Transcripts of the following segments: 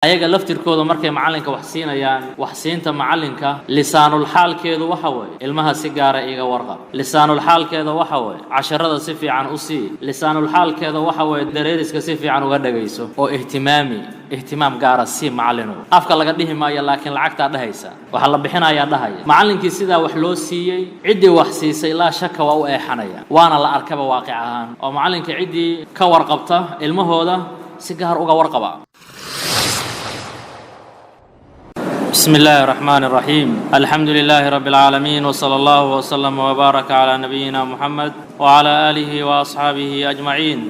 ayaga laftirkooda markay macalinka wax siinayaan wax siinta macalinka lisaanul xaalkeedu waxa way ilmaha si gaar ah iga warqab lisaanul xaalkeeda waxa way casharada si fiican u sii lisaanul xaalkeeda waxa way dareeriska si fiican uga dhageyso oo ihtimaam gaar ah si macalinu afka laga dhihi maayo laakiin lacagta dhahaysa waxa la bixinayaa dhahaya macalinkii sida wax loo siiyay cidii wax siisay la shaka waa u eexanaya waana la arkaba waaqic ahaan oo macalinka cidii ka warqabta ilmahooda si gaar uga warqaba بسم الله الرحمن الرحيم الحمد لله رب العالمين وصلى الله وسلم وبارك على نبينا محمد وعلى آله وأصحابه أجمعين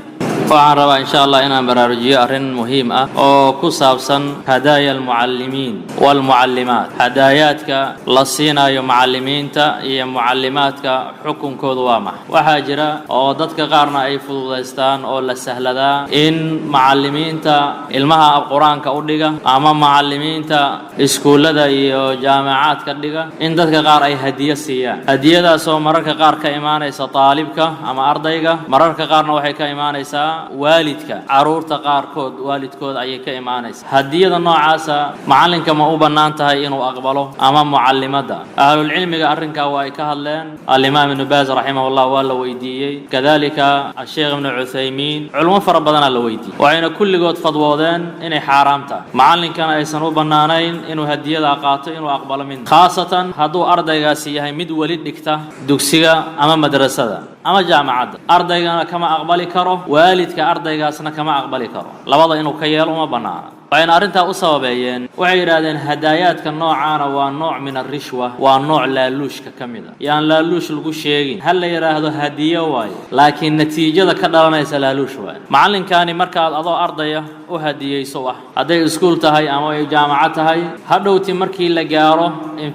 waxaan rabaa insha Allah inaan baraarujiyo arrin muhiim ah oo ku saabsan hadaaya almuallimiin wal muallimaat hadaayaadka la siinayo muallimiinta iyo muallimaadka xukunkoodu waa maxay waxa jira oo dadka qaarna ay fududeystaan oo la sahladaa in muallimiinta ilmaha quraanka u dhiga ama muallimiinta iskuulada iyo jaamacaadka dhiga in dadka qaar ay hadiya siiyaan hadiyadaas oo mararka qaar ka imaanaysa taalibka ama ardayga mararka qaarna waxay ka imaanaysaa waalidka caruurta qaarkood waalidkood ayay ka imaanaysaa hadiyada noocaasa macalinka ma u banaan tahay inuu aqbalo ama muallimada ahlul cilmiga arrinka waa ay ka hadleen al-imam ibn Baz rahimahullah waa la weydiiyay kadalika al-sheikh ibn Uthaymeen culimo fara badan la weydiiyay waxayna kulligood fadwoodeen inay xaraam tahay macalinkana aysan u banaanayn inuu hadiyada qaato inuu aqbalo min khaasatan haduu ardaygaasi yahay mid wali dhigta dugsiga ama madrasada ama jaamacada ardaygana kama aqbali karo waalidka ardaygaasna kama aqbali karo labada inuu ka yeelo uma banaana waxayna arrintaa u sababeeyeen waxay yiraahdeen hadaayaadka noocaana waa nooc min ar-rishwa waa nooc laaluushka kamida yaan laaluush lagu sheegin hal la yiraahdo hadiyo waaye laakiin natiijada ka dhalanaysa laaluush waaye macalinkani markaad adoo ardaya u hadiyeyso wax haday iskuul tahay ama ay jaamacad tahay hadhowti markii la gaaro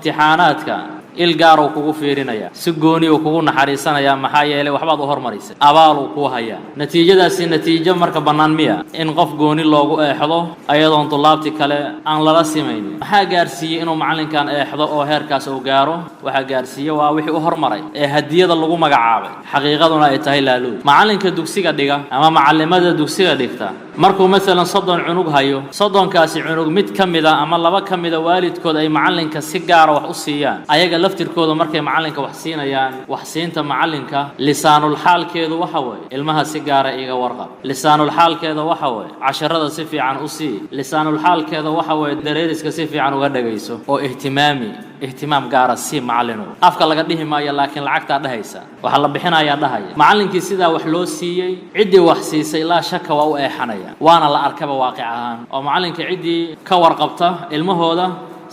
imtixaanaadka ilgaaro kugu fiirinaya si gooni oo kugu naxariisanaya maxaa yeelay waxbaad u hormarisay abaal uu ku haya natiijadaasi natiijo marka banaan miya in qof gooni loogu eexdo ayadoon tulaabti kale aan lala simeyn maxaa gaarsiiyay inuu macalinkan eexdo oo heerkaas uu gaaro waxa gaarsiiyay waa wixii u hormaray ee hadiyada lagu magacaabay xaqiiqaduna ay tahay laaluud macalinka dugsiga dhiga ama macallimada dugsiga dhigta markuu mesela 30 cunug hayo 30kaasi cunug mid kamida ama laba kamida waalidkood ay macalinka si gaar ah wax u siiyaan ayaga laftirkooda markay macalinka wax siinayaan wax siinta macalinka lisaanul xaalkeedu waxa way ilmaha si gaar ah iga warqab lisaanul xaalkeeda waxa way casharada si fiican u sii lisaanul xaalkeeda waxa way dareeriska si fiican uga dhageyso oo ihtimaam gaar ah si macalinu afka laga dhihi maayo laakiin lacagta dhahaysa waxa la bixinayaa dhahaya macalinkii sida wax loo siiyay cidii wax siisay la shaka waa u eexanaya waana la arkaba waaqic ahaan oo macalinka cidii ka warqabta ilmahooda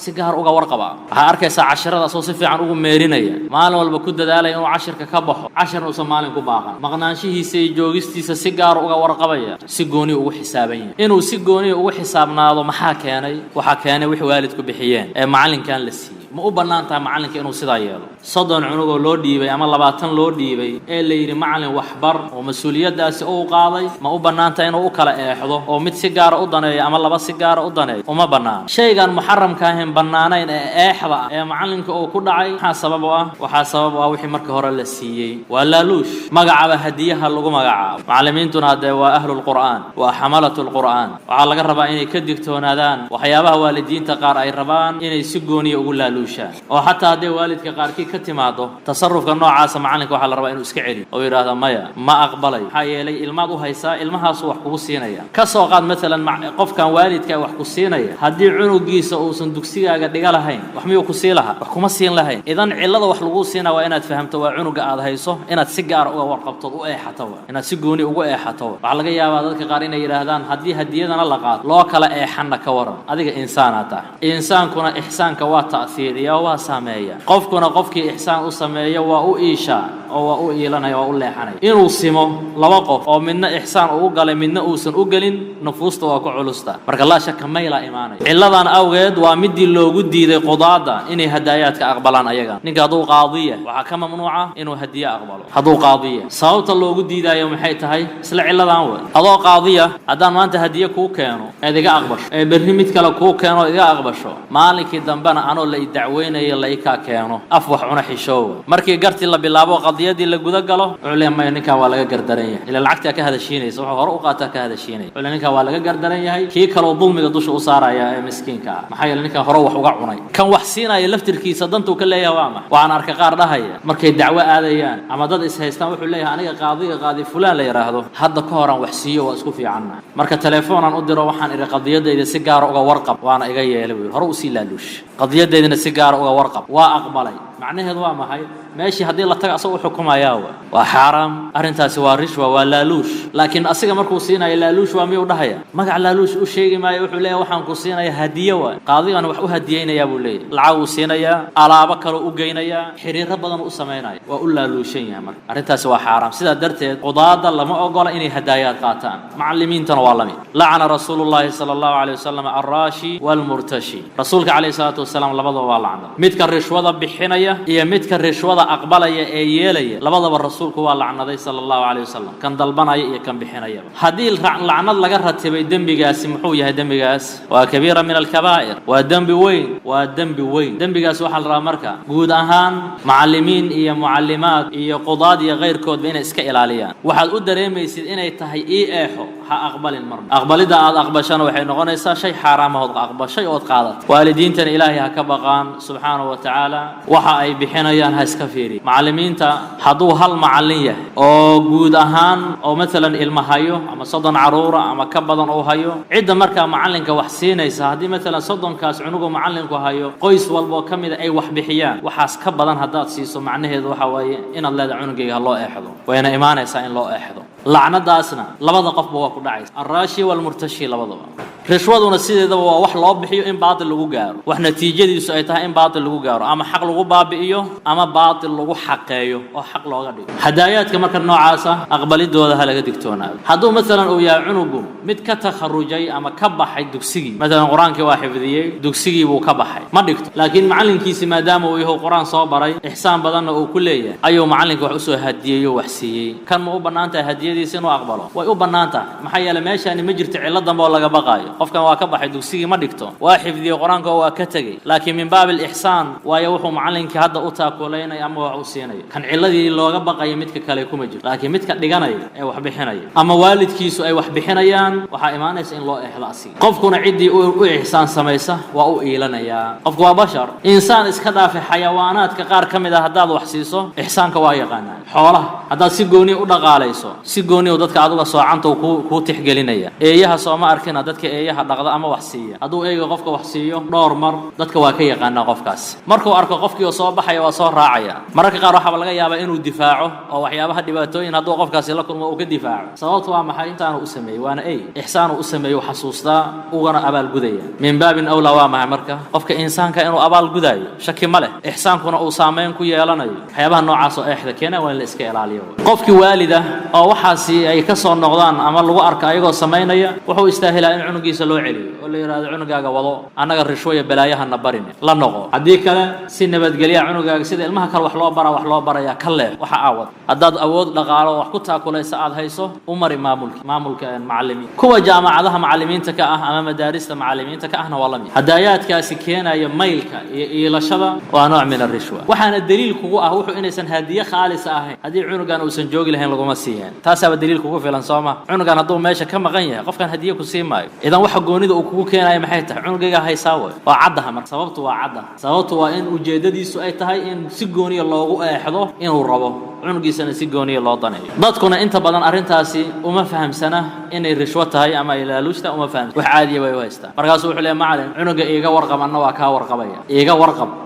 si gaar uga warqaba waxa arkaysa casharada soo si fiican ugu meerinaya maalin walba ku dadaalay inuu cashirka ka baxo cashar uu Soomaalian ku baaqan maqnaanshihiisa iyo joogistiisa si gaar uga warqabaya si gooni ugu xisaaban inuu si gooni ugu xisaabnaado maxaa keenay waxa keenay wix waalidku bixiyeen ee macalinkan la siiyay ma u banaantaa macalinka inuu sidaa yeelo 30 cunug oo loo dhiibay ama 20 loo dhiibay ee la yiri macalin waxbar oo mas'uuliyadaasi uu qaaday ma u banaantaa inuu u kala eexdo oo mid si gaar u daneeyo ama laba si gaar u daneeyo uma banaan shaygan muharramka ah banaanayn ee eexda ee macalinka oo ku dhacay waxa sabab ah wixii markii hore la siiyay waa laaluush magacaaba hadiyaha lagu magacaabo macallimiintuna hadee waa ahlul qur'aan waa xamalatul qur'aan waxa laga rabaa inay ka digtoonaadaan waxyaabaha waalidiinta qaar ay rabaan inay si gooni ugu laaluushaan oo hatta hadee waalidka qaarkii ka timaado tasarrufka noocaas macalinka waxa la rabaa inuu iska celiyo oo yiraahdo maya ma aqbalay waxa yeelay ilmaad u haysa ilmahaas wax kugu siinaya ka soo qaad mesela qofkan waalidka wax ku siinaya hadii cunugiisa uusan dugsigaaga dhiga lahayn wax miyuu ku sii lahaa wax kuma siin lahayn idan cilada wax lagu siinaa waa inaad fahamto waa cunuga aad hayso inaad si gaar uga warqabto u eexato inaad si gooni ugu eexato waxa laga yaabaa dadka qaar inay yiraahdaan hadii hadiyadana la qaad loo kala eexana ka waran adiga insaanata insaankuna ihsaanka waa ta'siiriya waa saameeya qofkuna qofkii ihsaan u sameeyo waa u iisha oo waa u iilanaya waa u leexanay inuu simo laba qof oo midna ihsaan uu galay midna uusan u galin nafuusta waa ku culusta marka la shaka mayla iimaanay ciladan awgeed waa midii loogu diiday qudaada inay hadaayaadka aqbalaan ayaga ninka haduu qaadiya waxa ka mamnuuca inuu hadiya aqbalo haduu qaadiya sababta loogu diidayo maxay tahay isla ciladan way adoo qaadiya hadaan maanta hadiya ku keeno adiga aqbasho ee berri mid kale ku keeno iga aqbasho maalinkii dambana anoo la dacweynayo la ika keeno af wax una xishoow markii garti la bilaabo qadiyadii la guda galo wuxuu leeyahay ninka waa laga gardaran yahay ila lacagta ka hadashiinaysa wuxuu hore u qaataa ka hadashiinay wuxuu ninka waa laga gardaran yahay kii kale oo dulmiga dusha u saaraya ee miskiinka maxay yeelay ninka hore wax uga cunay kan wax siinaya laftirkiisa dantu ka leeyahay waxaan arkay qaar dhahaya markay dacwo aadayaan ama dad is haystaan wuxuu leeyahay aniga qaadi fulaan la yiraahdo hadda ka horan wax siiyo waa isku fiicanna marka telefoonaan u diro waxaan iri qadiyadayda si gaar uga warqab waana iga yeelay hore u sii laaluush qadiyadaydana si gaar uga warqab waa aqbalay macnaheedu waa maxay ماشي هذه الله تجا أصو حكمها ياوه وحرام أرنتها سوى رشوة ولا لوش لكن أصيغ مركو صينا إلا لوش وميو دهيا ما قال لوش وشيء ما يروح له وحن كصينا هدية قاضي أنا وحو هديين يا أبو لي العو صينا يا على بكر وجينا يا حرير ربنا مقسمينا وأقول له لوشين يا مر أرنتها سوى حرام سيدا درت قضاء الله ما أقول إني هدايات قاتان معلمين تنوالمين لعن رسول الله صلى الله عليه وسلم الراشي والمرتشي رسولك عليه الصلاة والسلام لبضوا والله عنه متك الرشوة بحناية هي متك الرشوة aqbalaya ee yeelaya labadaba rasuulku waa lacnaday sallallahu alayhi wasallam kan dalbanaya iyo kan bixinaya hadii lacnad laga ratibay dambigaasi muxuu yahay dambigaas waa kabiira min al-kabaa'ir waa dambi weyn dambigaas waxa la rabaa marka guud ahaan macallimiin iyo muallimaad iyo qudaad iyo qeyrkood inay iska ilaaliyaan waxaad u dareemaysid inay tahay eexo ha aqbalin mar aqbalida aad aqbashana waxay noqonaysaa shay xaraam ah oo aqbashay oo qaadad waalidiintan ilaahay ha ka baqaan subhanahu wa ta'ala waxa ay bixinayaan ha iska معلمينتا حدو هل معلية أو جود أهان أو مثلا المهايو أما صدن عرورة أما كبدن أو هايو عدة مركا معلنك وحسينة هذه مثلا صدن كاس عنقو معلنك وهايو قيس والبو كم إذا أي وحبحيان وحاس كبدن هدات سيسو معناه ذو حواي إن الله عنقي الله أحده وين إيمانه سائن الله أحده لعنة داسنا لبض قف بواقع دعيس الراشي والمرتشي لبض رشوة ونسيد ذا وح الله بحيو إن بعض اللي جار وإحنا تيجي دي سؤالها إن بعض اللي جار أما حق اللي بابيو أما بعض اللي حقيو أو حق الله غادي هدايات كما كنا عاسة أقبل الدولة هلا قدكتونا هذو مثلا ويا عنقو متكت خروجي أما كبحي دكسيجي مثلا قرآن كواحد ذي دكسيجي وكبحي ما دكت لكن معلن كيس ما دام ويهو قرآن صابري إحسان بدنا وكلية أيوة معلن كوحسو هدية وحسية كان مو بنانته هدية دي سنو أقبله ويو بنانته محيا لماشي أنا مجرت علدا ولا بقاي قف كان واكبحي دكسيجي ما دكتو واحد ذي قرآن كواكتجي لكن من باب الإحسان ويوحو معلن كهذا أتاكلين يا مو kan ciladii looga baqay midka kale kuma jiro laakiin midka dhiganay ee wax bixinaya ama waalidkiisu ay wax bixinayaan waxa iimaanaysa in loo ixlaasi qofkuna cidii uu ihsaan sameeysa waa uu iilanaya qofku waa bashar insaan iska dhaafay xayawaanaadka qaar kamid ah hadaad wax siiso ihsaanka waa yaqaanaa xoolaha hadaad si gooni u dhaqaalayso si gooni oo dadka adiga soocanta ku tixgelinaya eeyaha sooma arkina dadka eeyaha dhaqda ama wax siiya haduu eeyga qofka wax siiyo dhowr mar dadka waa ka yaqaanaa qofkaas markuu arko qofkii oo soo baxaya waa soo raacaya marka qaar waxa laga yaabaa inuu difaaco oo waxyaabaha dhibaatooyin haduu qofkaasi la kulmo oo ka difaaco sababtu waa maxay intaan uu sameeyay waana ihsaan uu sameeyo xasuusta ugana abaal gudaya min baabin awla waa ma marka qofka insaanka inuu abaal gudayo shaki ma leh ihsaankuna uu saameyn ku yeelanayo waxyaabaha noocaas oo eexda keena waa in la iska ilaaliyo qofkii waalida oo waxaasi ay ka soo noqdaan ama lagu arko ayagoo sameynaya wuxuu istaahilaa in cunugiisa loo celiyo oo la yiraahdo cunugaaga wado anaga rishooya balaayaha na barin la noqo hadii kale si nabadgeliya cunugaaga sida ilmaha kale wax loo bara wax loo baraya kale waxa aawad hadaad awood dhaqaalo wax ku taakulaysa aad hayso umari maamulka macallimiin kuwa jaamacadaha macallimiinta ka ah ama madaarista macallimiinta ka ahna walami hadaayadkaasi keenaya maylka iyo iilashada waa nooc min ar-rishwa waxaana daliil kugu ah wuxuu inaysan hadiye khaalis ahayn hadii cunugan uusan joogi lahayn laguma siiyeen taasaba daliil kugu filan sooma cunugan haduu meesha ka maqan yahay qofkan hadiye ku siimayo idan waxa goonida uu kugu keenayo maxay tahay cunugayga haysaawo waa caddaha marka sababtu waa in ujeedadiisu ay tahay in si gooniya loogu eexdo inuu rabo cunugiisana si gooniya loo daneeyo dadkuna inta badan arintaasi uma fahamsana inay rishwa tahay ama ilaaluushta uma fahamsana wax caadi way haystaan markaas wuxuu leeyahay macallin cunuga iiga warqab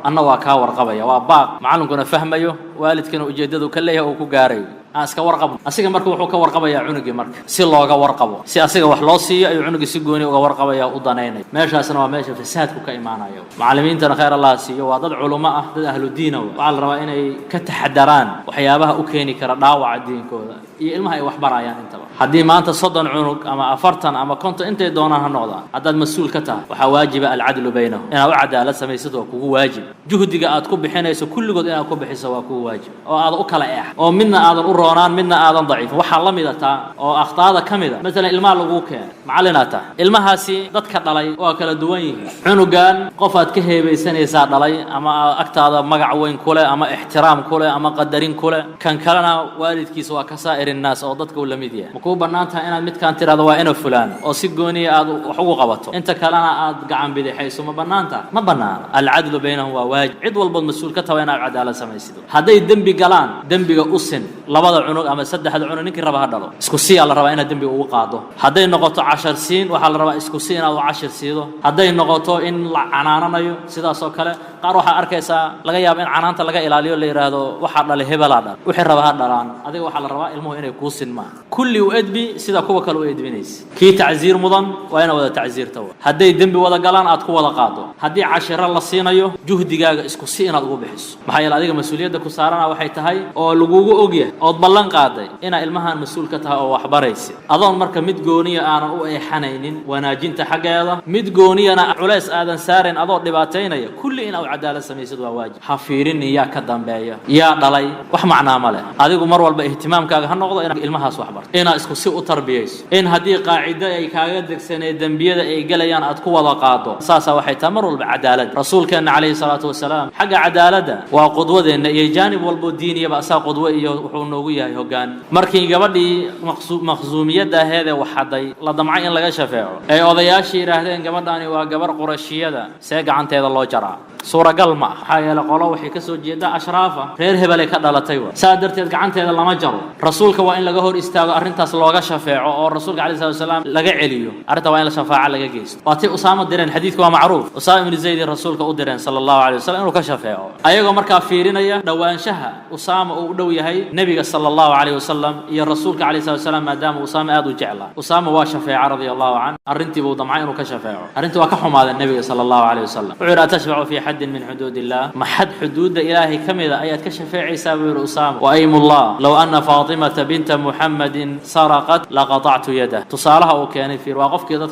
anna waa ka warqabaya waa baaq macallinkuna fahmayo waalidkana ujeedadu ka leeyahay oo ku gaaray aska warqab asiga markuu wuxuu ka warqabaya cunugii marka si looga warqabo si asiga wax loo siiyo ay cunugii si gooni uga warqabaya u daneynay meeshaasna waa meesha fasaadku ka imaanayo macallimiintana khayr Allah siiyo waa dad culimo ah dad ahlu diin waxa la rabaa inay ka taxadaraan waxyaabaha u keeni kara dhaawaca diinkooda iyo ilmaha ay wax barayaan intaba hadii maanta 30 cunug ama 40 ama 50 intay doonaan ha noqdaan hadaad mas'uul ka tahay waxa waajiba al-adl baynahum inaad cadaalad samaysid oo kugu waajib juhdiga aad ku bixinayso kulligood inaad ku bixiso waa kugu waajib oo aad u kala eex oo midna aadan u roonaan midna aadan daciif waxa la midata oo akhtaada kamida mesela ilmaha lagu keen macalinata ilmahaasi dadka dhalay waa kala duwan yihiin cunugan qof aad ka heebaysanaysa dhalay ama agtaada magac weyn kule ama ixtiraam kule ama qadarin kule kan kalena waalidkiisa waa ka saa'irin naas oo dadka uu la mid yahay ku banaanta inaad mid kan tirado waa ina fulaan oo si gooni aad wax ugu qabato inta kalena aad gacan bidixayso ma banaanta ma banaan al-adlu baynahum waa waajib cid walba mas'uul ka tahay inaad cadaalad samaysido haday dambi galaan dambiga u sin labada cunug ama saddexda cunug ninkii raba ha dhalo isku si la raba inaad dambi ugu qaado haday noqoto 10 siin waxa la rabaa isku si inaad 10 siido haday noqoto in la canaananayo sidaas oo kale qaar waxa arkaysa laga yaabo in canaanta laga ilaaliyo la yiraahdo waxa dhalay hebela dhal wixii raba ha dhalaan adiga waxa la rabaa ilmuhu inay ku sinmaan kulli u edbi sida kuwa kale u edbinaysa kii tacziir mudan waa ina wada tacziirta haday dambi wada galaan aad ku wada qaado hadii 10 la siinayo juhdigaaga isku si inaad ugu bixiso maxay yeelay adiga mas'uuliyadda ku saarana waxay tahay oo lagugu ogyahay oo ballan qaaday ina ilmahan mas'uul ka tahay oo wax baraysi adoon marka mid gooniya aan u eexanaynin wanaajinta xageeda mid gooniyana culays aadan saareen adoo dhibaateynaya kulli in aad cadaalad samaysid waa waajib ha fiirin yaa ka dambeeya yaa dhalay wax macnaa ma leh adigu mar walba ihtimaamkaaga ha noqdo in ilmahaas wax barto ina isku si u tarbiyayso in hadii qaacida ay kaaga degsanay dambiyada ay galayaan aad ku wada qaado saasa waxay tahay mar walba cadaalad rasuulkeena عليه الصلاة والسلام حق عدالة وقدوة إن يجانب والبودين يبقى سا قدوة يهونوية يهجان مركي قبلي مخزومية ده هذا وحدي لا ضمعين لا شفاعه أي أضياشي رهدين قبلني وقبر قرشية ده ساق عن هذا الله جرى صورة قلمة حيا لقلا وحي كسو جدا أشرافه غير هبلك هذا لا تيوه سادرت عن هذا الله ما جرى رسولك وإن لجهور استاج أرنتاس الله شفاعه أو الرسول عليه الصلاة والسلام لقى عليه أرنت وإن شفاعة لقى جيس واتي أسامة درين حديثك معروف أسامة بن زيد الرسول كأدرين صلى الله عليه وسلم إنه كشفاعه أيها مركب فيرينيا دوان شها أسامة ودوي هي نبي صلى الله عليه وسلم يا الرسول عليه الصلاة والسلام ما دام أسامة أدو جعله أسامة وشفاعة رضي الله عنه أرنتي بوضمعين وكشفاعه أرنتي وكحم هذا النبي صلى الله عليه وسلم وعرى تشفع في حد من حدود الله ما حد حدود إلهي كم إذا آيات كشفاع عيسى بن أسامة وأيم الله لو أن فاطمة بنت محمد سرقت لقطعت يده تصالها وكانت في واقف كذا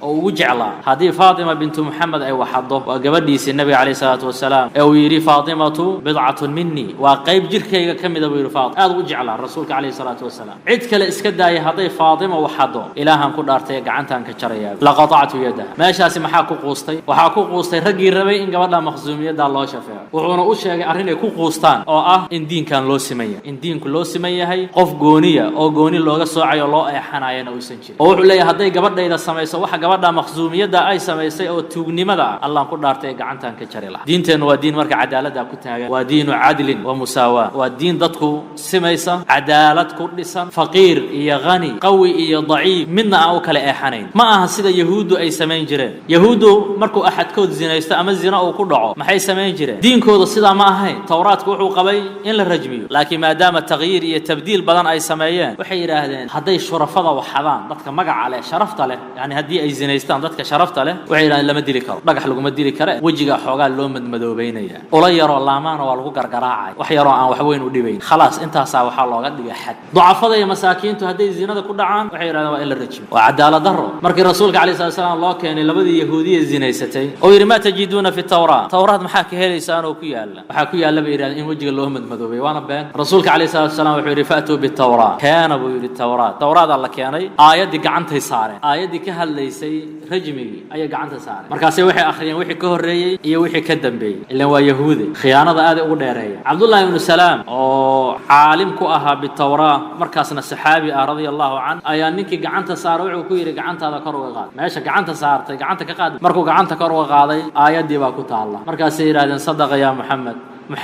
أو وجعله هذه فاطمة بنت محمد أي وحده وقبل النبي عليه الصلاة والسلام أو يري فاطمة بضعة مني وقيب جركي كم إذا بير فاطمة هذا وجعله الرسول عليه الصلاة والسلام عدك الإسكدة هذه فاطمة وحده إلها كل أرتي عنتها كشرية لقطعت يده ما شاسي محاكو قوستي وحاكو قوستي رجي ربي إن قبل مخزومية ده الله شفاعه وعنا أشياء أرهن يكون قوستان أو إن دين كان لو سمية إن دين كل لو سمية هي قف جونية أو جوني لوجا صاعي الله أي حنايا أو سنجي أو عليه هذه قبل إذا سمية سواها قبل مخزومية ده أي سمية أو توجني ماذا الله كل أرتي عنتها كشرية دينتين ودين مرك عدالة كتها ودين عدل ومساواة ودين ضدكو سميسة عدالة كل لسان فقير يا غني قوي يا ضعيف منا أو كلا حنين ما هسيدا يهود أي سمين جرين يهود مركو أحد كود زنا يستأمل زنا أو كل ما حي سمين جرين دين كود الصدا ما هي توراة كوحو قبي إلا الرجمي لكن ما دام التغيير يتبديل بدن أي سمايان وحي راهدين هدي الشرفة وحضان ضدك مقع عليه شرفت له يعني هدي أي زنا يستأمل ضدك شرفت له وحي راهدين لما ديري كار بقى حلقو مديري كار وجهه حوقان لون مدوبينيا ولا يرى اللهمان ولا قرقراعي وحيرى عن وحوين وديبين خلاص انت ساوى حال الله قد حد ضعفاء يا مساكين هدي الزنا كل عام وحيرى إلى الرجم وعدالة ضره مركي رسولك عليه الصلاة والسلام الله كان لبدي يهودية الزنيستين أو ما تجدون في التوراة محاكي هي لسان وكيال محاكي الله بيران إن وجه الله مدوبي وانا بين رسولك عليه الصلاة والسلام وحيرى فأتوا بالتوراة كان أبو يريد التوراة الله كان آيات دي قعنتها صارين آيات دي كهل ليسي رجمي أي قعنتها صارين مركاسي وحي آخرين وحي كهري إيه وحي كدم بي اللي هو يهودي خيانة هذا أقول ديرية عبد الله بن سلام أو عالم كأها بالتوراة مركزنا السحابي رضي الله عنه أيانك قعنت صار وعكوير قعنت هذا كروه غاد ماشي قعنت صارت قعنت كقاد مركو قعنت كروه غادي آيات دي باكو تعالى مركز سير هذا صدق يا محمد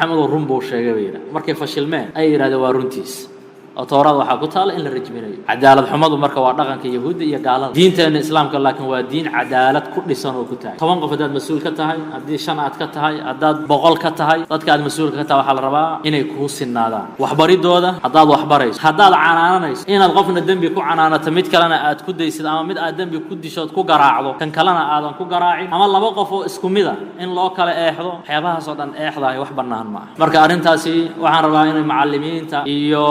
الرمبو شيء كبير مركز فشلمان أي هذا وارنتيس التوراة waxaa ku taala in la rajminayo cadaalad xumadu marka waa dhaqanka yahuudi iyo gaalada diinteena islaamka laakiin waa diin cadaalad ku dhisan oo ku tahay 10 qof hadaad mas'uul ka tahay hadii 5 aad ka tahay hadaad 100 ka tahay dadka aad mas'uul ka tahay waxa la rabaa inay ku sinaadaan waxbaridooda hadaad waxbarayso hadaad canaanayso inaad qofna dambi ku canaanato mid kalena aad ku daysid ama mid aad dambi ku dishood ku garaacdo kan kalena aadan ku garaacin ama laba qof oo isku mid ah in loo kala eexdo waxyaabahaas oo dhan eexdaay wax banaan ma marka arintaasi waxaan rabaa inay macallimiinta iyo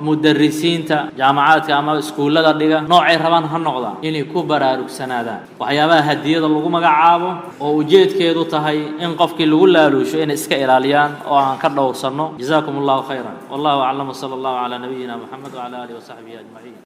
مدرسين جامعات أما سكولة دقيقة نوع ربان هالنقطة إني كبر ركسنادا وحيابها هدية اللغة مجعابه ووجد كيدو تهي إن قف كل ولا لوش إن إسكا إلاليان وعن كرر وصرنا جزاكم الله خيرا والله أعلم صلى الله على نبينا محمد وعلى آله وصحبه أجمعين.